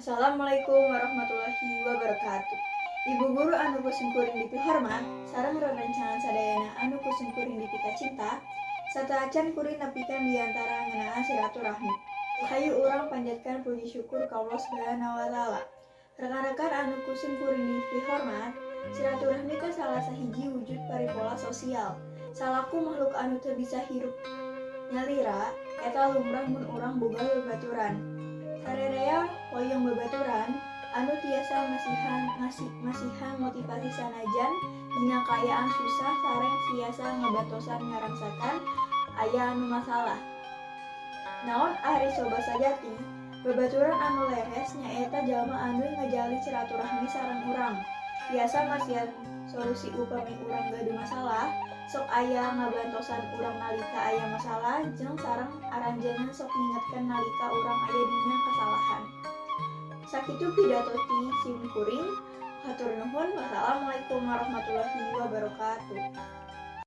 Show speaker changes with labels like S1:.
S1: Assalamualaikum warahmatullahi wabarakatuh. Ibu guru anu kusungkuring dipi hormat, sareng rerencangan sadayana anu kusungkuring dipi kacinta, sataacan kuring nepikeun diantara ngeunaan silaturahmi. Hayu urang panjatkeun puji syukur ka Allah Subhanahu wa taala. Rekan-rekan anu kusungkuring dipi hormat, silaturahmi teh salah sahiji wujud paripola sosial. Salaku makhluk anu teu bisa hirup nyalira eta lumrah mun urang boga babaturan. Sarerea hoyong babaturan anu tiasa masihan motivasi sanajan dina kaayaan susah sareng tiasa ngabatosan ngarangsakan aya anu masalah. Naon ari soba sajati, babaturan anu leres nyaeta jalma anu ngajalin silaturahmi sareng urang. Tiasa masihan solusi upami urang gaduh masalah, sok aya ngabantosan urang nalika aya masalah jeung sareng aranjeunna sok ngingetkeun nalika urang aya dina kasalahan. Sakitu pidato ti sim kuring. Hatur nuhun. Wassalamualaikum warahmatullahi wabarakatuh.